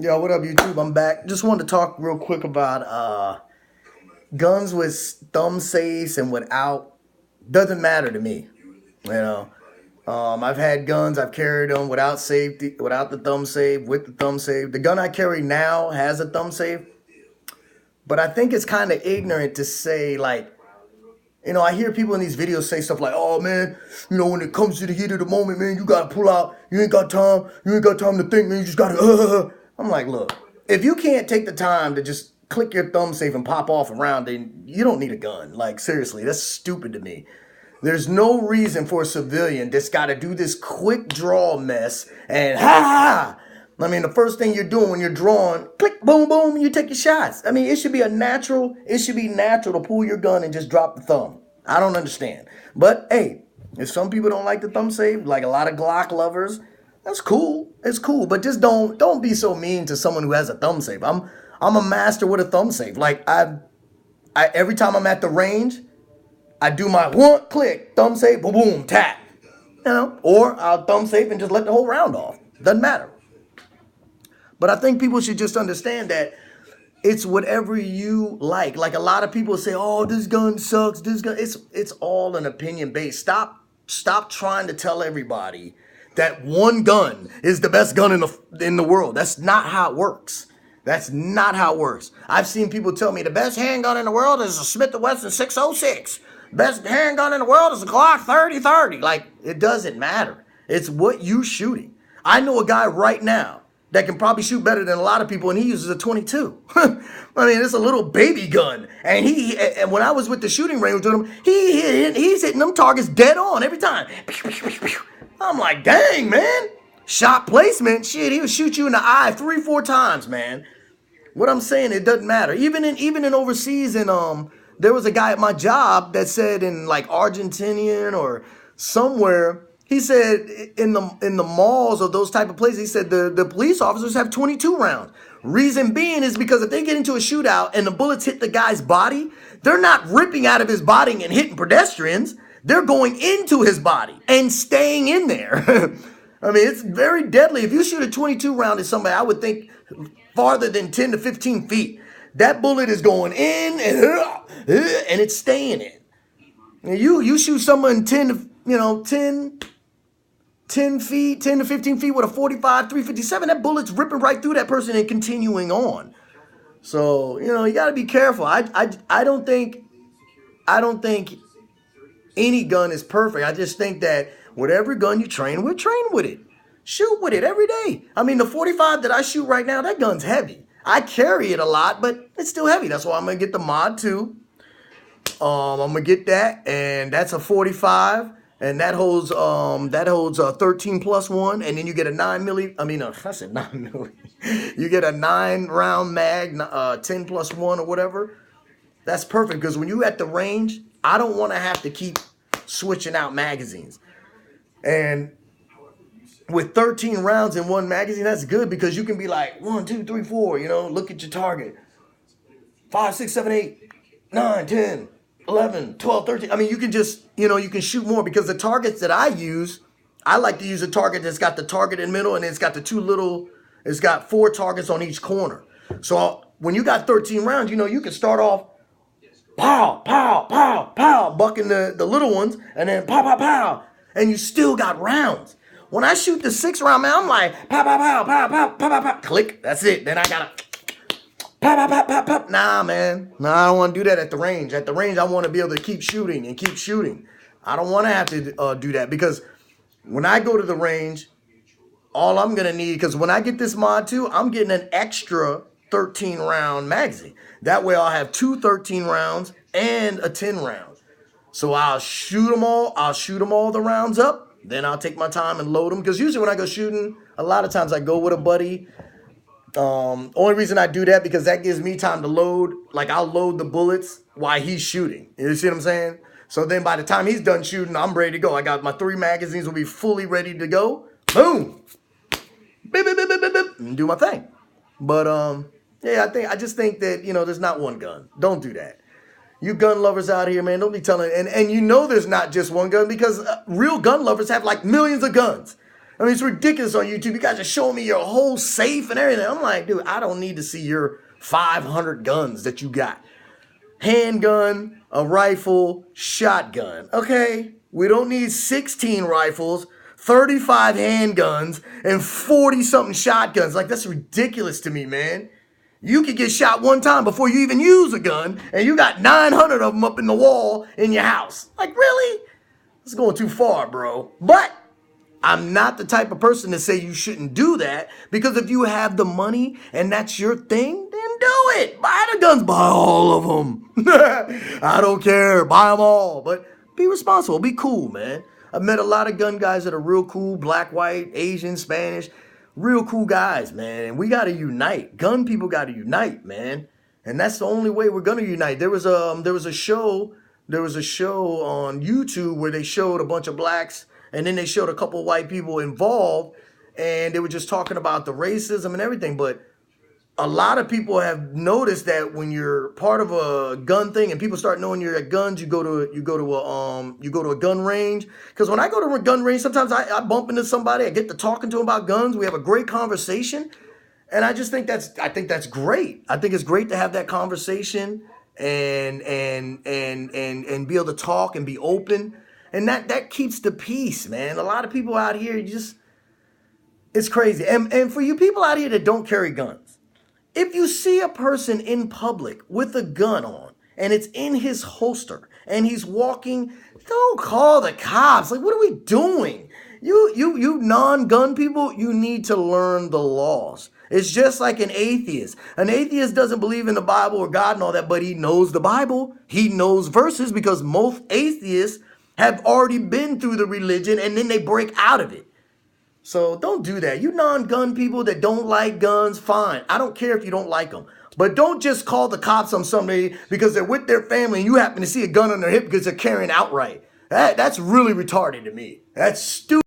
Yo, what up, YouTube? I'm back. Just wanted to talk real quick about guns with thumb safes and without. Doesn't matter to me. You know, I've had guns. I've carried them without safety, without the thumb safe, with the thumb safe. The gun I carry now has a thumb safe, but I think it's kind of ignorant to say like. I hear people in these videos say stuff like, "Oh man, when it comes to the heat of the moment, man, you gotta pull out. You ain't got time. You ain't got time to think, man. You just gotta." I'm like, look, if you can't take the time to just click your thumb safe and pop off around, then you don't need a gun. Like seriously, that's stupid to me. There's no reason for a civilian that's got to do this quick draw mess and ha ha. I mean, the first thing you're doing when you're drawing, click, boom, boom, you take your shots. I mean, it should be natural to pull your gun and just drop the thumb. I don't understand. But hey, if some people don't like the thumb safe, like a lot of Glock lovers, that's cool. It's cool. But just don't be so mean to someone who has a thumb safe. I'm a master with a thumb safe. Like I every time I'm at the range, I do my one click, thumb safe, boom, boom, tap. Or I'll thumb safe and just let the whole round off. Doesn't matter. But I think people should just understand that it's whatever you like. Like a lot of people say, "Oh, this gun sucks. This gun." It's all an opinion based. Stop trying to tell everybody that one gun is the best gun in the world. That's not how it works. That's not how it works. I've seen people tell me the best handgun in the world is a Smith & Wesson 606. Best handgun in the world is a Glock 3030. Like, it doesn't matter. It's what you shooting. I know a guy right now that can probably shoot better than a lot of people, and he uses a 22. I mean, it's a little baby gun. And when I was with the shooting range with him, he's hitting them targets dead on every time. I'm like, dang, man. Shot placement, shit, he would shoot you in the eye 3-4 times, man. What I'm saying, it doesn't matter. Even in overseas, and there was a guy at my job that said in like Argentinian or somewhere, he said in the malls or those type of places, he said the police officers have 22 rounds. Reason being is because if they get into a shootout and the bullets hit the guy's body, they're not ripping out of his body and hitting pedestrians. They're going into his body and staying in there. I mean, it's very deadly. If you shoot a 22 round at somebody, I would think farther than 10 to 15 feet. That bullet is going in and it's staying in. And you shoot someone 10 feet, 10 to 15 feet with a 45, 357, that bullet's ripping right through that person and continuing on. So, you got to be careful. I don't think any gun is perfect. I just think that whatever gun you train with it. Shoot with it every day. I mean, the 45 that I shoot right now, that gun's heavy. I carry it a lot, but it's still heavy. That's why I'm going to get the Mod 2. I'm going to get that, and that's a 45, and that holds 13 plus 1, and then you get a 9 milli. I mean, I said 9 milli. You get a 9 round mag, 10 plus 1 or whatever. That's perfect because when you at the range, I don't want to have to keep switching out magazines. And with 13 rounds in one magazine, that's good because you can be like 1, 2, 3, 4, look at your target. 5, 6, 7, 8, 9, 10, 11, 12, 13. I mean, you can just, you can shoot more because the targets that I use, I like to use a target that's got the target in the middle and it's got it's got 4 targets on each corner. So when you got 13 rounds, you can start off pow, pow, pow, pow, bucking the little ones, and then pow, pow, pow, and you still got rounds. When I shoot the 6 round, man, I'm like pow, pow, pow, pow, pow, pow, pow, pow, click. That's it. Then I gotta pow, pow, pow, pow, pow. Nah, man. Nah, I don't want to do that at the range. At the range, I want to be able to keep shooting and keep shooting. I don't want to have to do that because when I go to the range, all I'm gonna need, because when I get this Mod 2, I'm getting an extra 13 round magazine. That way I'll have 2 13 rounds and a 10 round. So I'll shoot them all the rounds up. Then I'll take my time and load them. Because usually when I go shooting, a lot of times I go with a buddy. Only reason I do that because that gives me time to load. Like I'll load the bullets while he's shooting. You see what I'm saying? So then by the time he's done shooting, I'm ready to go. I got my 3 magazines will be fully ready to go. Boom. Beep, beep, beep, beep, beep, beep, and do my thing. But yeah, I just think that there's not one gun. Don't do that. You gun lovers out here, man, don't be telling. And there's not just one gun because real gun lovers have like millions of guns. I mean, it's ridiculous on YouTube. You guys are showing me your whole safe and everything. I'm like, dude, I don't need to see your 500 guns that you got. Handgun, a rifle, shotgun. Okay? We don't need 16 rifles, 35 handguns, and 40-something shotguns. Like, that's ridiculous to me, man. You could get shot one time before you even use a gun, and you got 900 of them up in the wall in your house. Like, really? It's going too far, bro. But I'm not the type of person to say you shouldn't do that, because if you have the money and that's your thing, then do it. Buy the guns. Buy all of them. I don't care. Buy them all. But be responsible. Be cool, man. I've met a lot of gun guys that are real cool. Black, white, Asian, Spanish. Real cool guys, man. And we got to unite. Gun people got to unite, man. And that's the only way we're going to unite. There was a show on YouTube where they showed a bunch of blacks, and then they showed a couple white people involved, and they were just talking about the racism and everything. But a lot of people have noticed that when you're part of a gun thing and people start knowing you're at guns, you go to a gun range. Because when I go to a gun range, sometimes I bump into somebody, I get to talking to them about guns, we have a great conversation, and I think that's great. I think it's great to have that conversation and be able to talk and be open. And that keeps the peace, man. A lot of people out here, it's crazy. And for you people out here that don't carry guns, if you see a person in public with a gun on and it's in his holster and he's walking, don't call the cops. Like, what are we doing? You non-gun people, you need to learn the laws. It's just like an atheist. An atheist doesn't believe in the Bible or God and all that, but he knows the Bible. He knows verses, because most atheists have already been through the religion and then they break out of it. So don't do that. You non-gun people that don't like guns, fine. I don't care if you don't like them. But don't just call the cops on somebody because they're with their family and you happen to see a gun on their hip because they're carrying outright. That's really retarded to me. That's stupid.